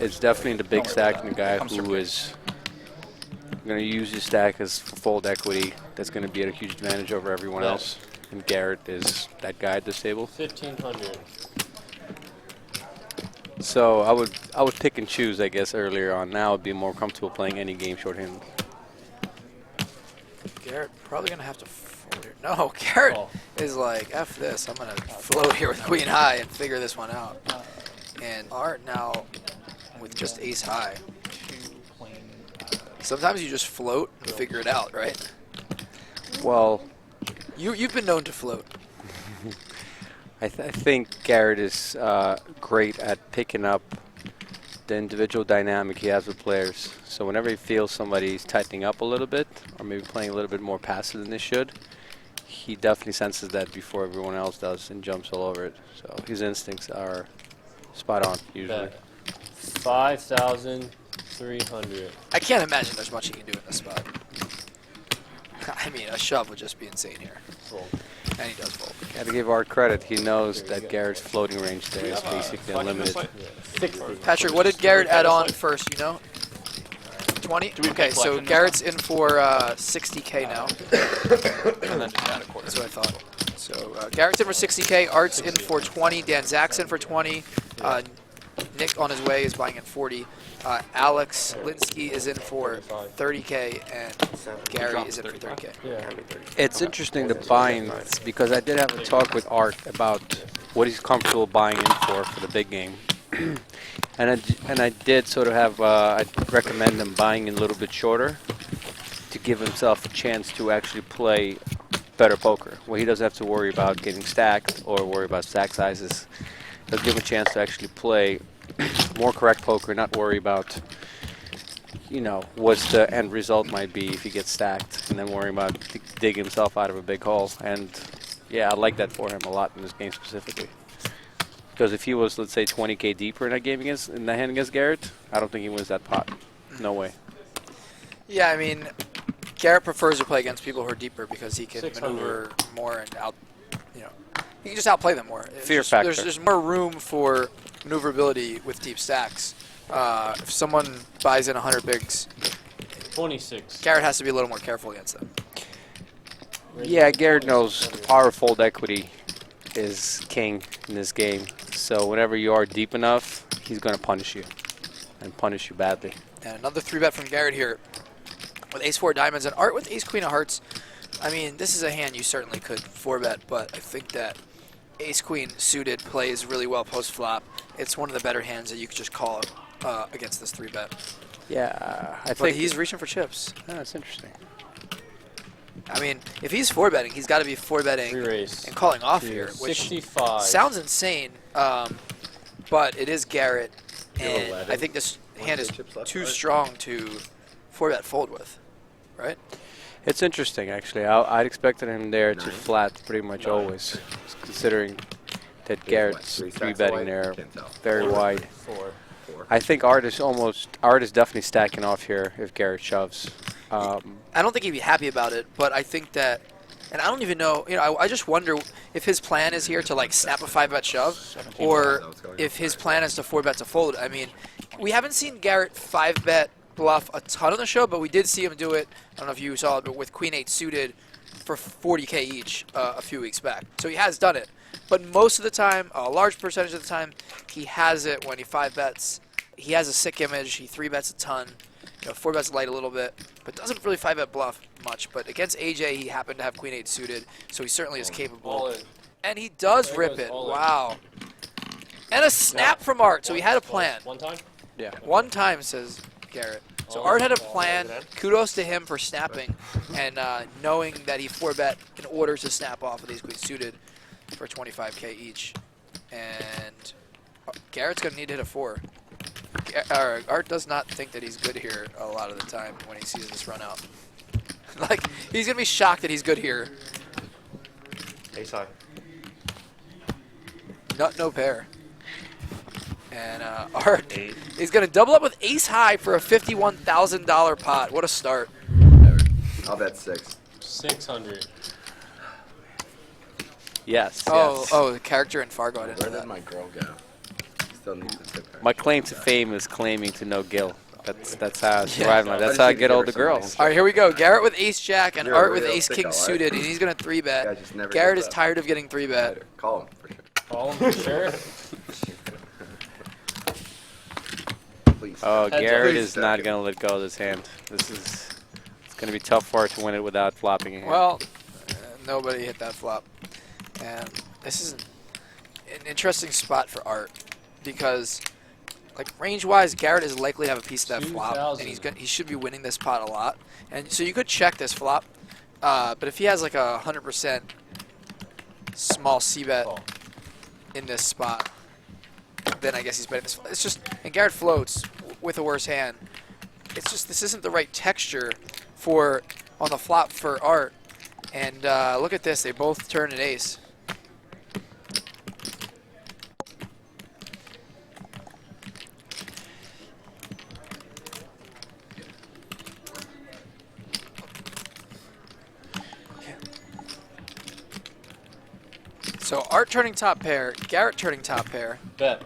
is definitely the big stacking guy who is going to use his stack as fold equity. That's going to be at a huge advantage over everyone else. And Garrett is that guy at this table. 1,500. So I would pick and choose, I guess, earlier on. Now I'd be more comfortable playing any game shorthanded. Garrett probably going to have to fold here. No, Garrett is like, F this. I'm going to float here with queen high and figure this one out. And Art now with just ace high. Sometimes you just float and figure it out, right? Well, you've been known to float. I think Garrett is great at picking up the individual dynamic he has with players. So whenever he feels somebody's tightening up a little bit, or maybe playing a little bit more passive than they should, he definitely senses that before everyone else does and jumps all over it. So his instincts are spot on, usually. 5,300. I can't imagine there's much he can do in this spot. I mean, a shove would just be insane here. Fold. And he does fold. Gotta give Art credit. He knows that Garrett's floating range there is basically unlimited. Patrick, what did Garrett add on first, you know? 20? Okay, so Garrett's in for 60K now. And then just add a quarter. That's what I thought. So Garrett's in for 60K, Art's in for 20, Dan Zach's in for 20, Nick on his way is buying at 40. Alex Linsky is in for 30K, and Gary is in for 30K. It's interesting the buying because I did have a talk with Art about what he's comfortable buying in for the big game. and I did sort of have, I'd recommend him buying in a little bit shorter to give himself a chance to actually play better poker, where he doesn't have to worry about getting stacked or worry about stack sizes. It'll give him a chance to actually play more correct poker, not worry about, you know, what the end result might be if he gets stacked, and then worry about digging himself out of a big hole. And yeah, I like that for him a lot in this game specifically. Because if he was, let's say, 20K deeper in that game in that hand against Garrett, I don't think he wins that pot. No way. Yeah, I mean, Garrett prefers to play against people who are deeper because he can maneuver more and he can just outplay them more. Fear factor. There's more room for maneuverability with deep stacks. If someone buys in 100 bigs, 26. Garrett has to be a little more careful against them. Yeah, Garrett knows our fold equity is king in this game. So whenever you are deep enough, he's going to punish you, and punish you badly. And another 3-bet from Garrett here with ace-4 diamonds and Art with ace-queen of hearts. I mean, this is a hand you certainly could 4-bet, but I think that ace-queen suited plays really well post-flop. It's one of the better hands that you could just call against this 3-bet. Yeah, I but think he's reaching for chips. Oh, that's interesting. I mean, if he's 4-betting, he's got to be 4-betting and calling off here, which 65. sounds insane, but it is Garrett, and I think this hand is too strong to 4-bet fold with, right? It's interesting, actually. I'd expected him there to flat pretty much always, considering that Garrett's 3-betting there very wide. I think Art is definitely stacking off here if Garrett shoves. I don't think he'd be happy about it, but I think that, and I don't even know, I just wonder if his plan is here to like snap a 5-bet shove, or if his plan is to 4-bet to fold. I mean, we haven't seen Garrett 5-bet bluff a ton on the show, but we did see him do it, I don't know if you saw it, but with Queen 8 suited for 40K each a few weeks back. So he has done it. But most of the time, a large percentage of the time, he has it when he 5-bets. He has a sick image, he 3-bets a ton, 4-bets light a little bit, but doesn't really 5-bet bluff much. But against AJ, he happened to have Queen 8 suited, so he certainly is capable. And he does rip it, wow. And a snap from Art, so he had a plan. One time? Yeah. One time, says Garrett. So Art had a plan. Kudos to him for snapping and knowing that he 4-bet in order to snap off of these queens suited for 25K each. And Garrett's going to need to hit a 4. Art does not think that he's good here a lot of the time when he sees this run out. Like, he's going to be shocked that he's good here. Ace high. Nut, no pair. And Art is going to double up with ace high for a $51,000 pot. What a start. I'll bet 6. 600. Yes. Oh, the character in Fargo. I didn't know Where that. did my girl go? still need to sit there. My claim to fame is claiming to know Gil. That's how I survive. Yeah. That's how I get all the girls. All right, here we go. Garrett with ace jack and You're a Art with real ace king sicko, Art. suited, and he's gonna three Guy bet. just never Garrett gives is up. tired of getting three bet. Call him for sure. Call him for sure. Please. Oh, Heads up. Garrett Please is stack not it. going to let go of this hand. It's going to be tough for her to win it without flopping a hand. Well, nobody hit that flop, and this is an interesting spot for Art because, like range-wise, Garrett is likely to have a piece of that flop, 2,000. and he should be winning this pot a lot. And so you could check this flop, but if he has like a 100% small c bet Call. in this spot, then I guess he's betting this. It's just, and Garrett floats with a worse hand. It's just, this isn't the right texture for on the flop for Art. And look at this, they both turn an ace. So Art turning top pair, Garrett turning top pair. Bet.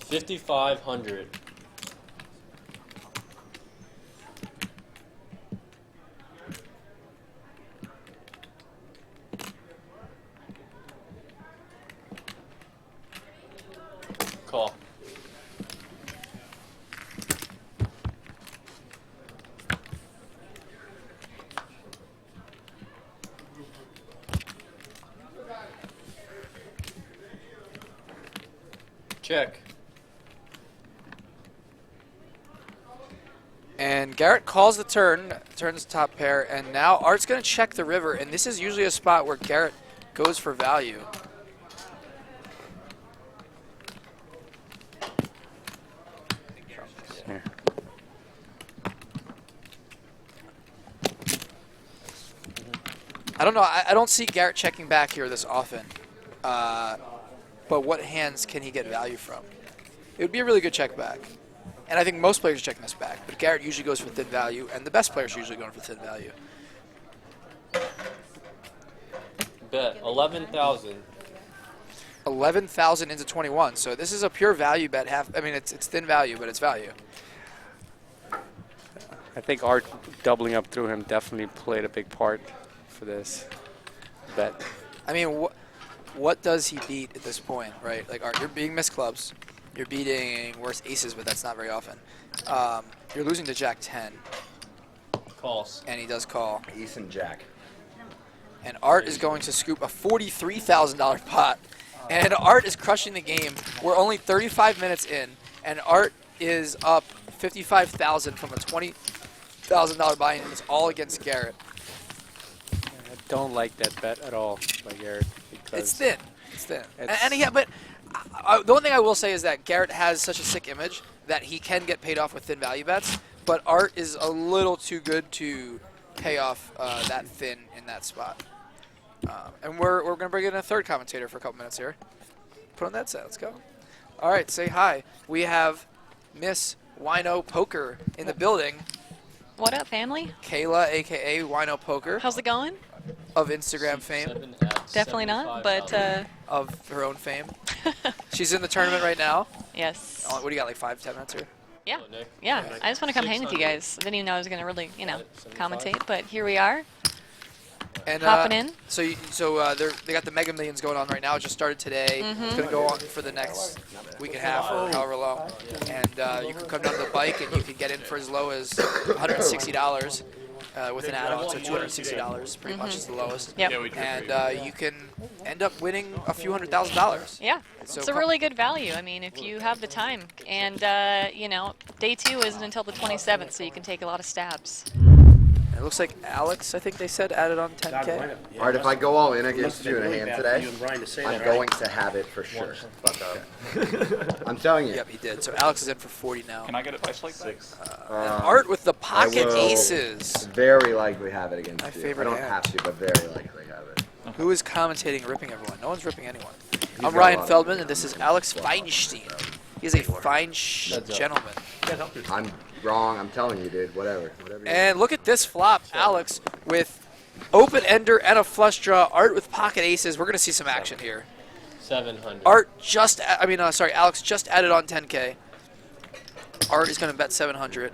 5,500. Call. Check. And Garrett calls the turn, turns top pair, and now Art's going to check the river, and this is usually a spot where Garrett goes for value. Here. I don't know, I don't see Garrett checking back here this often, but what hands can he get value from? It would be a really good check back. And I think most players are checking this back, but Garrett usually goes for thin value, and the best players are usually going for thin value. Bet. 11,000. 11,000 into 21, so this is a pure value bet. I mean, it's thin value, but it's value. I think Art doubling up through him definitely played a big part for this bet. I mean, what does he beat at this point, right? Like, Art, you're beating missed clubs. You're beating worse aces, but that's not very often. You're losing to Jack 10, Calls. and he does call. Ace and Jack. And Art is going to scoop a $43,000 pot. And Art is crushing the game. We're only 35 minutes in, and Art is up $55,000 from a $20,000 buy-in, and it's all against Garrett. I don't like that bet at all by Garrett. Because It's thin. It's thin. It's- But the one thing I will say is that Garrett has such a sick image that he can get paid off with thin value bets, but Art is a little too good to pay off that thin in that spot. And we're going to bring in a third commentator for a couple minutes here. Put on that set. Let's go. All right, say hi. We have Miss Winopoker in the building. What up, family? Kayla, a.k.a. Winopoker, How's it going? of Instagram fame, 7 at Definitely not, but 75,000. of her own fame. She's in the tournament right now. yes. What do you got, like 5-10 minutes here? Yeah, Hello, Nick. yeah. I just want to come hang with you 600. guys. I didn't even know I was going to really, Right, 75. commentate, but here we are, And hopping in. So they got the Mega Millions going on right now. It just started today. It's going to go on for the next week and a half or however long. And you can come down to the bike and you can get in for as low as $160 with an add-on. So $260 pretty much is the lowest. Yep. And you can end up winning a few $100,000. Yeah, So it's a come- really good value. I mean, if you have the time. And, day 2 isn't until the 27th, so you can take a lot of stabs. It looks like Alex, I think they said, added on 10K. Alright, if I go all in against you in a really hand bad today, for you and Brian to say I'm that, going right? to have it for sure. I'm telling you. Yep, he did. So Alex is in for 40 now. Can I get a dice like that? And Art with the pocket will- aces. Very likely have it against My you. favorite I don't hand. have to, but very likely have it. Who is commentating and ripping everyone? No one's ripping anyone. I'm got a Ryan lot of Feldman, money. and this is Alex Faynshteyn. He's a fine Heads up. gentleman. I'm wrong. I'm telling you, dude. Whatever. Whatever. you And look at this flop, Alex, with open ender and a flush draw. Art with pocket aces. We're going to see some action here. 700. Art just, sorry, Alex just added on 10K. Art is going to bet 700.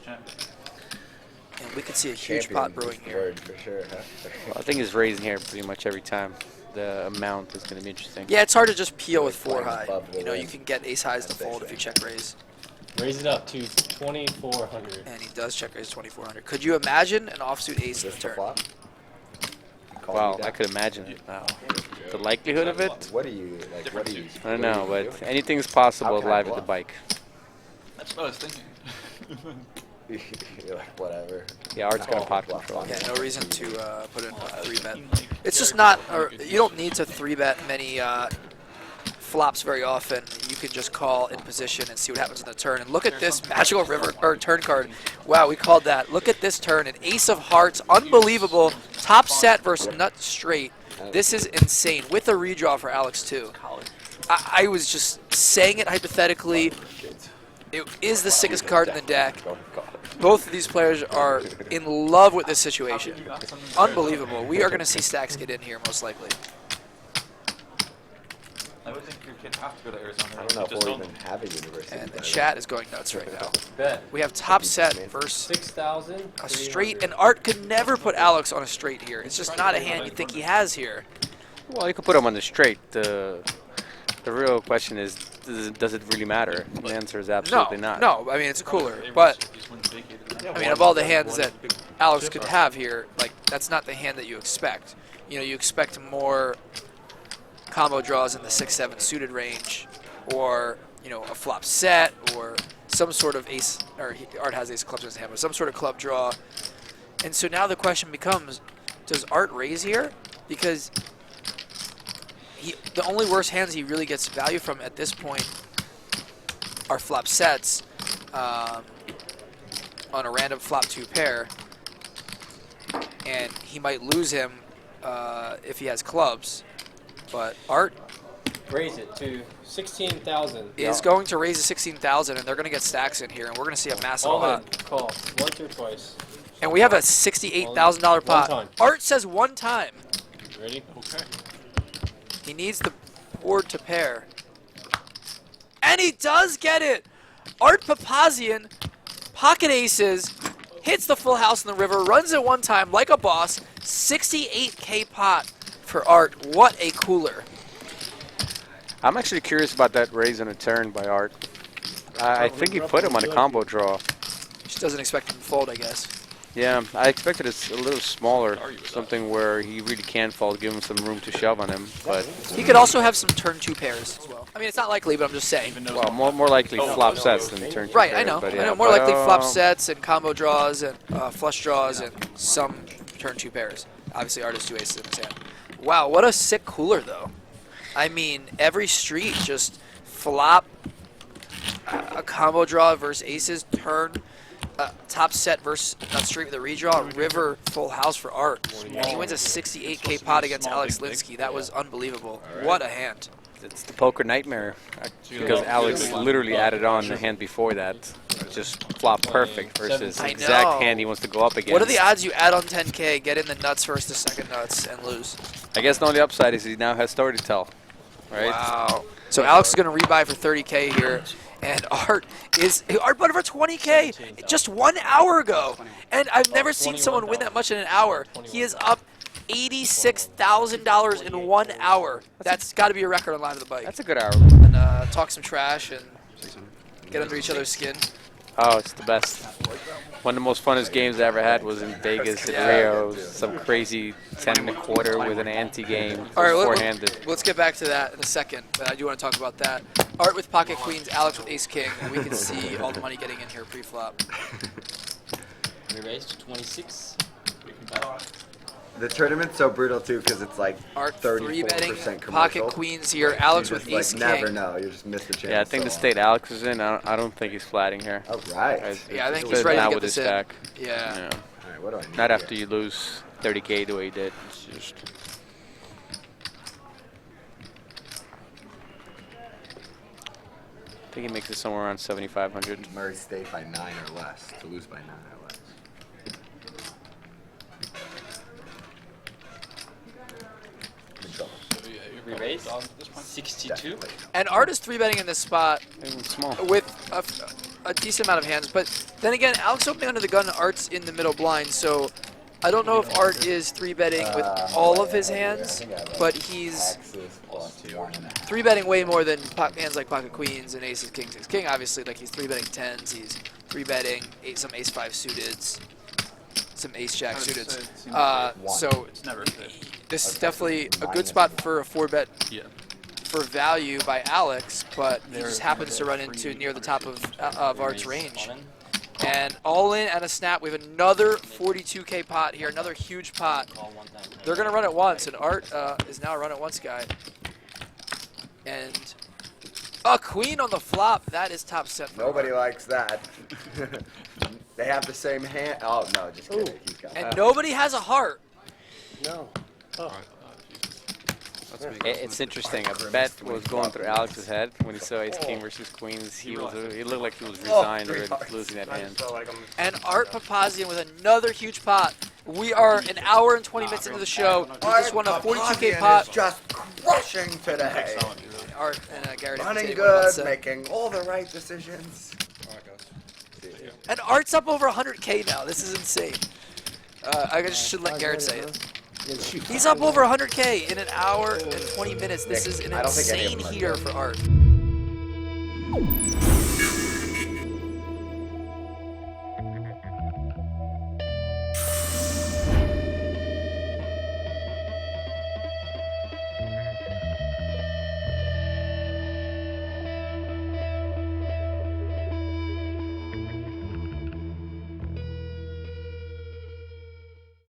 And we could see a huge pot brewing here. Word for sure, huh? Well, I think he's raising here pretty much every time. The amount is going to be interesting. Yeah, it's hard to just peel with 4 high. Above the You know, you limit. can get ace highs to fold if you check raise. Raise it up to 2,400. And he does check raise 2,400. Could you imagine an offsuit ace in Is the this the turn? flop? Call Wow, me I down. could imagine it now. The likelihood of it, What are you, like, what are you? I don't know, what are you but doing? anything's possible How can I live at the bluff? bike. That's what I was thinking. You're like, whatever. Yeah, Art's going to pot Bluff control. on Yeah, it. no reason to put in a 3-bet. It's just not, or you don't need to 3-bet many flops very often. You can just call in position and see what happens in the turn. And look at this magical river or turn card. Wow, we called that. Look at this turn, an ace of hearts, unbelievable. Top set versus nut straight. This is insane with a redraw for Alex too. I was just saying it hypothetically. It is the sickest card in the deck. Both of these players are in love with this situation. Unbelievable. We are going to see stacks get in here most likely. I would think your kids have to go to Arizona. I don't know if we'll even have a university. And the but- chat is going nuts right now. Bet. We have top set versus 6,000. a straight, and Art could never put Alex on a straight here. It's just not a hand you think he has here. Well, you could put him on the straight. The real question is, does it really matter? The answer is No, absolutely not. no. I mean, it's cooler, but I mean, of all the hands that Alex could have here, like that's not the hand that you expect. You know, you expect more combo draws in the 6-7 suited range, or you know, a flop set, or some sort of ace. Or Art has ace of clubs in his hand, but some sort of club draw. And so now the question becomes, does Art raise here? Because the only worst hands he really gets value from at this point are flop sets on a random flop 2 pair, and he might lose him if he has clubs. But Art Raise it to 16,000. is going to raise to 16,000, and they're going to get stacks in here, and we're going to see a massive All in. pot. Call. Once or twice. And we have a $68,000 One pot. time. Art says one time. Ready? Okay. He needs the board to pair. And he does get it! Art Papazyan, pocket aces, hits the full house in the river, runs it one time like a boss. 68K pot for Art. What a cooler. I'm actually curious about that raise on a turn by Art. I think he put him on a combo draw. Just doesn't expect him to fold, I guess. Yeah, I expected it a little smaller, something where he really can fold, give him some room to shove on him. But He could also have some turn 2 pairs as well. I mean, it's not likely, but I'm just saying. well, more likely flop sets than turn two Right, pairs, I know. but I yeah. know. More But, likely flop sets and combo draws and flush draws and some turn 2 pairs. Obviously, Art has 2 aces in his hand. Wow, what a sick cooler, though. I mean, every street just flop, a combo draw versus aces, turn, top set versus straight with a redraw, river, full house for Art. And he wins a 68K pot against Alex Linsky. That was unbelievable. What a hand. It's the poker nightmare because Alex literally added on the hand before that. Just flop perfect versus I the exact know. hand he wants to go up against. What are the odds you add on 10K, get in the nuts versus the second nuts, and lose? I guess the only upside is he now has story to tell, right? Wow. So Alex is going to rebuy for 30K here, and Art bought it for 20K just 1 hour ago, and I've never seen someone win that much in an hour. He is up $86,000 in 1 hour. That's got to be a record on Live at the Bike. That's a good hour. And talk some trash and get under each other's skin. Oh, it's the best. One of the most funnest games I ever had was in Vegas at Rio. Some crazy 10 and a quarter with an anti-game, All right, four-handed. let's get back to that in a second, but I do want to talk about that. Art with pocket queens, Alex with ace king. We can see all the money getting in here pre-flop. We raise to 26. The tournament's so brutal too because it's like Art 34% 3-betting, commercial. pocket queens here, Alex You with just, ace like, king. never know. You just miss the chance. Yeah, I think the so state Alex is in, I don't think he's flatting here. All right. Yeah, I think But he's ready to not get with this his in. stack. Yeah. Yeah. All right, what do I need Not here? after you lose 30K the way he did. It's just... I think he makes it somewhere around 7,500. Murray State by 9 or less. To lose by 9 or less. Good trouble. We raise raise. 62. And Art is 3-betting in this spot Even small. with a decent amount of hands. But then again, Alex opening under the gun, Art's in the middle blind, so I don't know if Art is 3-betting with all of his hands, but he's 3-betting way more than hands like pocket queens and aces, kings, ace king. Obviously, like he's 3-betting tens, he's 3-betting some ace 5 suiteds, some ace jack suiteds. So It's never fit. this is definitely a good spot for a 4-bet Yeah. for value by Alex, but he just happens to run into near the top of Art's range. And all in and a snap. We have another 42K pot here, another huge pot. They're going to run it once, and Art is now a run it once guy. And a queen on the flop. That is top set for Nobody Art. likes that. They have the same hand. Oh, no, just kidding. He's got And nobody has a heart. No. It's interesting. A bet was going through Alex's head when he saw ace king versus queens. He looked like he was resigned already to losing that hand. And Art Papazyan with another huge pot. We are an hour and 20 minutes into the show. We just won a 42K pot. Is just crushing today. Art and Garrett Running good, making all the right decisions. And Art's up over 100K now. This is insane. I just should let Garrett say it. He's up over 100K in an hour and 20 minutes. This is an I don't think any of insane them are heater good. for Art.